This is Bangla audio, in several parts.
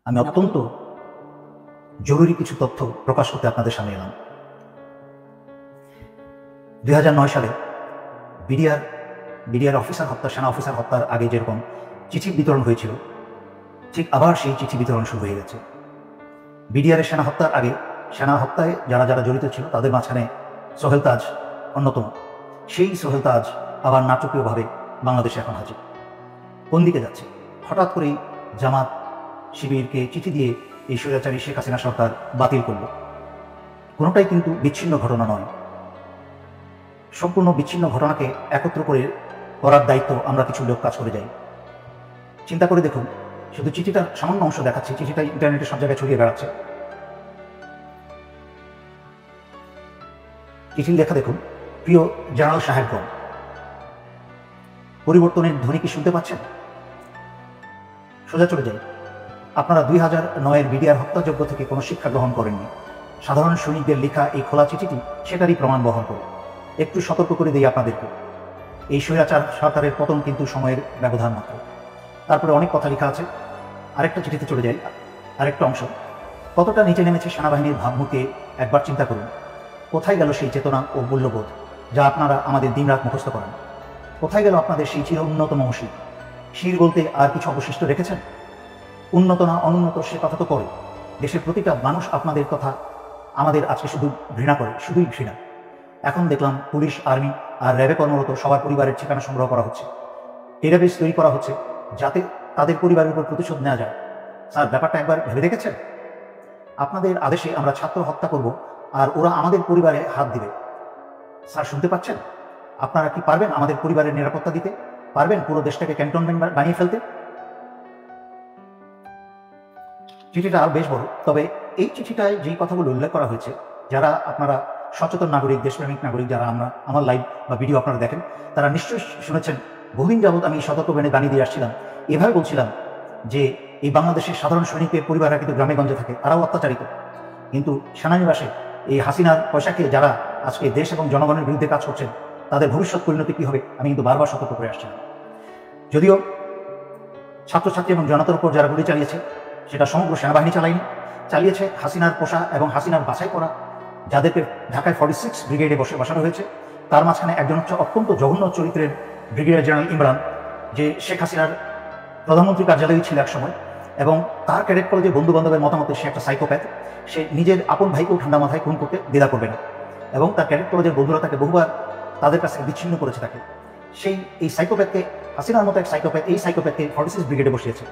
আমি অত্যন্ত জরুরি কিছু তথ্য প্রকাশ করতে আপনাদের সামনে এলাম। 2009 সালে বিডিআর অফিসার হত্যা, সেনা অফিসার হত্যার আগে যেরকম চিঠি বিতরণ হয়েছিল, ঠিক আবার সেই চিঠি বিতরণ শুরু হয়ে গেছে। বিডিআরের সেনা হত্যার আগে সেনা হত্যায় যারা যারা জড়িত ছিল তাদের মাঝখানে সোহেল তাজ অন্যতম। সেই সোহেল তাজ আবার নাটকীয়ভাবে বাংলাদেশে এখন হাজির। কোন দিকে যাচ্ছে? হঠাৎ করেই জামাত শিবিরকে চিঠি দিয়ে এই স্বৈরাচারী শেখ হাসিনা সরকার বাতিল করল। কোনোটাই কিন্তু বিচ্ছিন্ন ঘটনা নয়। সম্পূর্ণ বিচ্ছিন্ন ঘটনাকে একত্র করে করার দায়িত্ব আমরা কিছু লোক কাজ করে যাই। চিন্তা করে দেখুন, শুধু চিঠিটার সামান্য অংশ দেখাচ্ছি, চিঠিটা ইন্টারনেটে সব জায়গায় ছড়িয়ে বেড়াচ্ছে। চিঠির লেখা দেখুন, প্রিয় জেনারেল সাহেবগণ, পরিবর্তনের ধ্বনি কি শুনতে পাচ্ছেন? সোজা চলে যাই। আপনারা 2009-এর বিডিআর হত্যাযজ্ঞ থেকে কোনো শিক্ষা গ্রহণ করেননি। সাধারণ সৈনিকদের লেখা এই খোলা চিঠিটি সেটারই প্রমাণ বহন করে। একটু সতর্ক করে দিই আপনাদেরকে, এই স্বৈরাচার সরকারের পতন কিন্তু সময়ের ব্যবধান মাত্র। তারপরে অনেক কথা লেখা আছে। আরেকটা চিঠিতে চলে যাই, আরেকটা অংশ। কতটা নিচে নেমেছে সেনাবাহিনীর ভাবমূর্তি একবার চিন্তা করুন। কোথায় গেল সেই চেতনা ও মূল্যবোধ যা আপনারা আমাদের দিনরাত মুখস্থ করেন? কোথায় গেল আপনাদের সেই চির উন্নত মহর্ষি? শির বলতে আর কিছু অবশিষ্ট রেখেছেন? উন্নত না অনুন্নত সে কথা তো করে। দেশের প্রতিটা মানুষ আপনাদের কথা আমাদের আজকে শুধু ঘৃণা করে, শুধুই ঘৃণা। এখন দেখলাম পুলিশ, আর্মি আর র্যাবে কর্মরত সবার পরিবারের ঠিকানা সংগ্রহ করা হচ্ছে, ডেটাবেস তৈরি করা হচ্ছে যাতে তাদের পরিবারের উপর প্রতিশোধ নেওয়া যায়। স্যার, ব্যাপারটা একবার ভেবে দেখেছেন? আপনাদের আদেশে আমরা ছাত্র হত্যা করব আর ওরা আমাদের পরিবারে হাত দিবে। স্যার, শুনতে পাচ্ছেন? আপনারা কি পারবেন আমাদের পরিবারের নিরাপত্তা দিতে? পারবেন পুরো দেশটাকে ক্যান্টনমেন্ট বানিয়ে ফেলতে? চিঠিটা আরও বেশ বড়, তবে এই চিঠিটায় যেই কথাগুলো উল্লেখ করা হয়েছে, যারা আপনারা সচেতন নাগরিক, দেশপ্রেমিক নাগরিক, যারা আমার লাইভ বা ভিডিও আপনারা দেখেন, তারা নিশ্চয়ই শুনেছেন। বহুদিন যাবৎ আমি সতর্ক বেনে দাঁড়িয়ে দিয়ে আসছিলাম, এভাবে বলছিলাম যে এই বাংলাদেশের সাধারণ সৈনিকের পরিবাররা কিন্তু গ্রামে গঞ্জে থাকে, তারাও অত্যাচারিত। কিন্তু সেনানিবাসে এই হাসিনার পয়সাকে যারা আজকে দেশ এবং জনগণের বিরুদ্ধে কাজ করছেন, তাদের ভবিষ্যৎ পরিণতি কী হবে আমি কিন্তু বারবার সতর্ক করে আসছিলাম। যদিও ছাত্রছাত্রী এবং জনতার উপর যারা গুলি চালিয়েছে সেটা সমগ্র সেনাবাহিনী চালিয়েছে হাসিনার পোষা এবং হাসিনার বাছাই করা যাদেরকে ঢাকায় 46 ব্রিগেডে বসানো হয়েছে। তার মাঝখানে একজন হচ্ছে অত্যন্ত জঘন্য চরিত্রের ব্রিগেডিয়ার জেনারেল ইমরান, যে শেখ হাসিনার প্রধানমন্ত্রী কার্যালয়ে ছিল এক সময়, এবং তার ক্যাডেট কলেজের বন্ধু বান্ধবের মতামতে সে একটা সাইকোপ্যাথ। সে নিজের আপন ভাইকেও ঠান্ডা মাথায় খুন করতে দ্বিধা করবে না, এবং তার ক্যাডেট কলেজের বন্ধুরা তাকে বহুবার তাদের কাছে বিচ্ছিন্ন করেছে তাকে। এই সাইকোপ্যাথকে, হাসিনার মতো এক সাইকোপ্যাথ, এই সাইকোপ্যাথকে 46 ব্রিগেডে বসিয়েছে।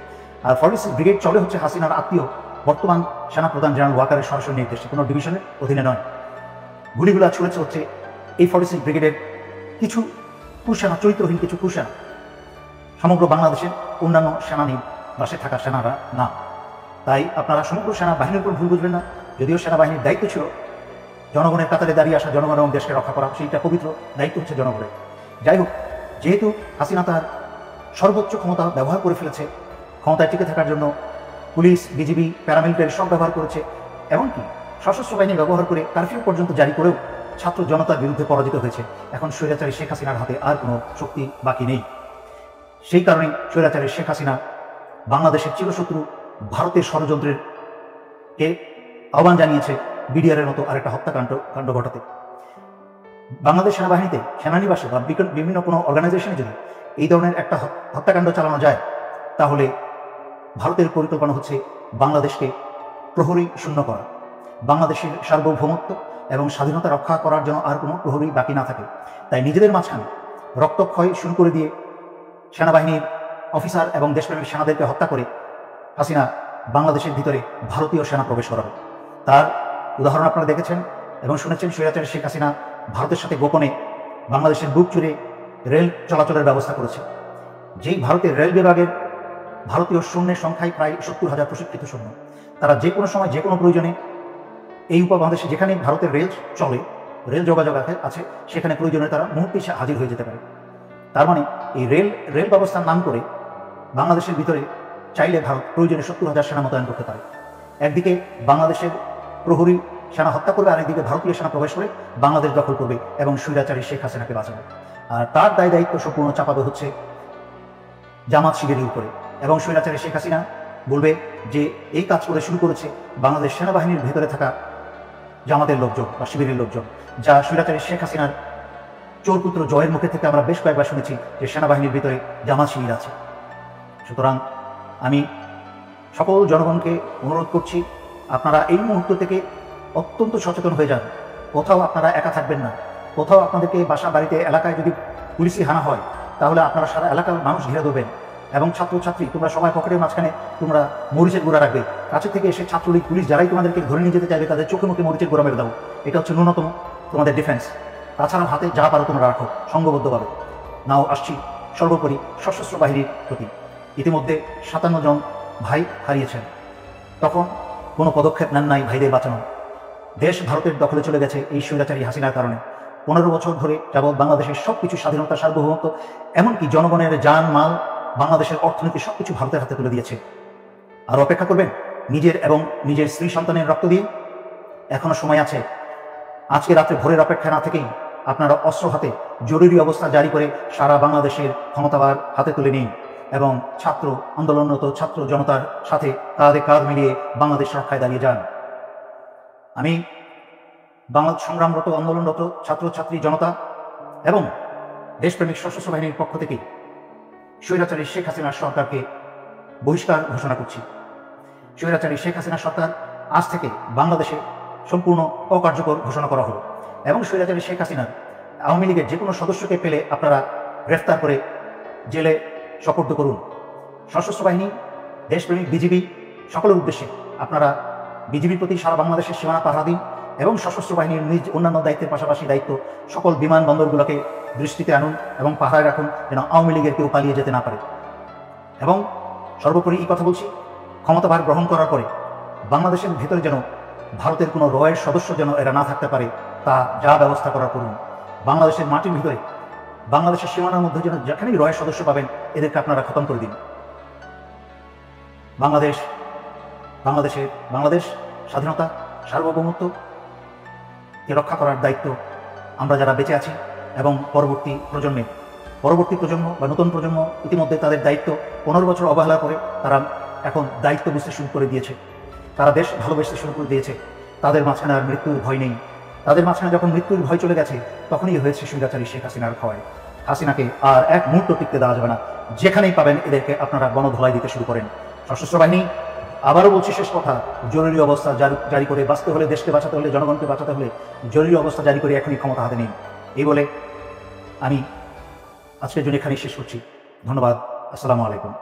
আর 46 ব্রিগেড চলে হচ্ছে হাসিনার আত্মীয় বর্তমান সেনাপ্রধান জেনারেল ওয়াকারের সরাসরি নির্দেশে, কোনো ডিভিশনের অধীনে নয়। গুলিগুলা ছুঁড়েছে হচ্ছে এই 46 ব্রিগেডের কিছু কুশানা, চরিত্রহীন কিছু কুশানা, সমগ্র বাংলাদেশের অন্যান্য সেনানিবাসে থাকা সেনারা না। তাই আপনারা সমগ্র সেনাবাহিনীর উপর ভুল বুঝবেন না। যদিও সেনাবাহিনীর দায়িত্ব ছিল জনগণের কাতারে দাঁড়িয়ে আসা, জনগণ এবং দেশকে রক্ষা করা, সেইটা পবিত্র দায়িত্ব হচ্ছে জনগণের। যাই হোক, যেহেতু হাসিনা তার সর্বোচ্চ ক্ষমতা ব্যবহার করে ফেলেছে, ক্ষমতায় টিকে থাকার জন্য পুলিশ, বিজিবি, প্যারামিলিটারি সব ব্যবহার করেছে, এমনকি সশস্ত্র বাহিনী ব্যবহার করে কারফিউ পর্যন্ত জারি করেও ছাত্র জনতার বিরুদ্ধে পরাজিত হয়েছে। এখন স্বৈরাচারী শেখ হাসিনার হাতে আর কোনো শক্তি বাকি নেই। সেই কারণেই স্বৈরাচারী শেখ হাসিনা বাংলাদেশের চিরশত্রু ভারতের ষড়যন্ত্রের কে আহ্বান জানিয়েছে বিডিআরের মতো আরেকটা হত্যাকাণ্ড ঘটাতে। বাংলাদেশ সেনাবাহিনীতে, সেনানিবাসে বা বিভিন্ন কোনো অর্গানাইজেশনে যদি এই ধরনের একটা হত্যাকাণ্ড চালানো যায়, তাহলে ভারতের পরিকল্পনা হচ্ছে বাংলাদেশকে প্রহরী শূন্য করা, বাংলাদেশের সার্বভৌমত্ব এবং স্বাধীনতা রক্ষা করার জন্য আর কোনো প্রহরী বাকি না থাকে। তাই নিজেদের মাঝখানে রক্তক্ষয় শুরু করে দিয়ে সেনাবাহিনীর অফিসার এবং দেশপ্রেমিক সেনাদেরকে হত্যা করে হাসিনা বাংলাদেশের ভিতরে ভারতীয় সেনা প্রবেশ করাবে। তার উদাহরণ আপনারা দেখেছেন এবং শুনেছেন। স্বৈরাচারী শেখ হাসিনা ভারতের সাথে গোপনে বাংলাদেশের বুক জুড়ে রেল চলাচলের ব্যবস্থা করেছে। যেই ভারতের রেল বিভাগের ভারতীয় সৈন্যের সংখ্যায় প্রায় 70,000 প্রশিক্ষিত সৈন্য, তারা যে কোনো সময় যে কোনো প্রয়োজনে এই উপমহাদেশে যেখানে ভারতের রেল চলে, রেল যোগাযোগ আছে, সেখানে প্রয়োজনে তারা মুহূর্তে হাজির হয়ে যেতে পারে। তার মানে এই রেল ব্যবস্থার নাম করে বাংলাদেশের ভিতরে চাইলে ভারত প্রয়োজনে 70,000 সেনা মোতায়েন করতে পারে। একদিকে বাংলাদেশের প্রহরী সেনা হত্যা করবে, আরেকদিকে ভারতীয় সেনা প্রবেশ করে বাংলাদেশ দখল করবে এবং স্বৈরাচারী শেখ হাসিনাকে বাঁচাবে। আর তার দায়িত্ব সম্পূর্ণ চাপাবে হচ্ছে জামাত শিবিরের উপরে। এবং স্বৈরাচারী শেখ হাসিনা বলবে যে এই কাজ করে শুরু করেছে বাংলাদেশ সেনাবাহিনীর ভেতরে থাকা জামাতের লোকজন বা শিবিরের লোকজন, যা স্বৈরাচারী শেখ হাসিনার চোরপুত্র জয়ের মুখে থেকে আমরা বেশ কয়েকবার শুনেছি যে সেনাবাহিনীর ভিতরে জামাত শিবির আছে। সুতরাং আমি সকল জনগণকে অনুরোধ করছি, আপনারা এই মুহূর্ত থেকে অত্যন্ত সচেতন হয়ে যান। কোথাও আপনারা একা থাকবেন না। কোথাও আপনাদেরকে বাসা বাড়িতে এলাকায় যদি পুলিশি হানা হয়, তাহলে আপনারা সারা এলাকার মানুষ ঘিরে ধরবেন। এবং ছাত্রছাত্রী, তোমরা সবাই পকেটের মাঝখানে তোমরা মরিচের গুঁড়া রাখবে। কাছে থেকে এসে ছাত্রলীগ পুলিশ যারাই তোমাদেরকে ধরে নিয়ে যেতে চাইবে, তাদের চোখে মুখে মরিচের গুঁড়া মেরে দাও। এটা হচ্ছে ন্যূনতম তোমাদের ডিফেন্স। তাছাড়া হাতে যা পারো তোমরা রাখো সংঘবদ্ধভাবে। নাও আসছি সর্বোপরি সশস্ত্র বাহিনীর প্রতি। ইতিমধ্যে 57 জন ভাই হারিয়েছেন, তখন কোনো পদক্ষেপ নেন নাই ভাইদের বাঁচানো। দেশ ভারতের দখলে চলে গেছে এই স্বৈরাচারী হাসিনার কারণে। 15 বছর ধরে যাবৎ বাংলাদেশের সবকিছু স্বাধীনতা, সার্বভৌমত্ব, এমনকি জনগণের জান মাল, বাংলাদেশের অর্থনীতি সবকিছু ভারতের হাতে তুলে দিয়েছে। আর অপেক্ষা করবেন নিজের এবং নিজের স্ত্রী সন্তানের রক্ত দিয়ে? এখনো সময় আছে। আজকে রাত্রে ভোরের অপেক্ষা না থেকেই আপনারা অস্ত্র হাতে জরুরি অবস্থা জারি করে সারা বাংলাদেশের ক্ষমতাভার হাতে তুলে নিন এবং ছাত্র আন্দোলনরত ছাত্র জনতার সাথে কাঁধে কাঁধ মিলিয়ে বাংলাদেশ রক্ষায় দাঁড়িয়ে যান। আমি বাংলাদেশ সংগ্রামরত আন্দোলনরত ছাত্রছাত্রী জনতা এবং দেশপ্রেমিক সশস্ত্র বাহিনীর পক্ষ থেকে স্বৈরাচারী শেখ হাসিনার সরকারকে বহিষ্কার ঘোষণা করছি। স্বৈরাচারী শেখ হাসিনা সরকার আজ থেকে বাংলাদেশে সম্পূর্ণ অকার্যকর ঘোষণা করা হলো এবং স্বৈরাচারী শেখ হাসিনার আওয়ামী লীগের যে কোনো সদস্যকে পেলে আপনারা গ্রেফতার করে জেলে সোপর্দ করুন। সশস্ত্র বাহিনী, দেশপ্রেমিক বিজিবি সকলের উদ্দেশ্যে আপনারা বিজিবির প্রতি সারা বাংলাদেশের সীমানা পাহারা দিন এবং সশস্ত্র বাহিনীর নিজ অন্যান্য দায়িত্বের পাশাপাশি দায়িত্ব সকল বিমানবন্দরগুলোকে দৃষ্টিতে আনুন এবং পাহারায় রাখুন, যেন আওয়ামী লীগের কেউ পালিয়ে যেতে না পারে। এবং সর্বোপরি এই কথা বলছি, ক্ষমতাভার গ্রহণ করার পরে বাংলাদেশের ভেতরে যেন ভারতের কোনো রয়ের সদস্য যেন এরা না থাকতে পারে, তা যা ব্যবস্থা করার করুন। বাংলাদেশের মাটির ভিতরে, বাংলাদেশের সীমানার মধ্যে যেন যেখানেই রয়ের সদস্য পাবেন, এদেরকে আপনারা খতম করে দিন। বাংলাদেশ স্বাধীনতা, সার্বভৌমত্ব রক্ষা করার দায়িত্ব আমরা যারা বেঁচে আছি এবং পরবর্তী প্রজন্ম বা নতুন প্রজন্ম ইতিমধ্যে তাদের দায়িত্ব 15 বছর অবহেলা করে তারা এখন দায়িত্ব বুঝতে শুরু করে দিয়েছে। তারা দেশ ভালোবাসতে শুরু করে দিয়েছে। তাদের মাঝখানে আর মৃত্যুর ভয় নেই। তাদের মাঝখানে যখন মৃত্যুর ভয় চলে গেছে, তখনই হয়েছে স্বৈরাচারী শেখ হাসিনার ভয়। হাসিনাকে আর এক মুহূর্ত টিকতে দেওয়া যাবে না। যেখানেই পাবেন এদেরকে আপনারা গণধোলাই দিতে শুরু করেন। সশস্ত্র বাহিনী, আবারও বলছি শেষ কথা, জরুরি অবস্থা জারি করে বাঁচতে হলে, দেশকে বাঁচাতে হলে, জনগণকে বাঁচাতে হলে জরুরি অবস্থা জারি করে এখনই ক্ষমতা হাতে নিন। এই বলে আমি আজকের জন্য এখানেই শেষ করছি। ধন্যবাদ। আসসালামু আলাইকুম।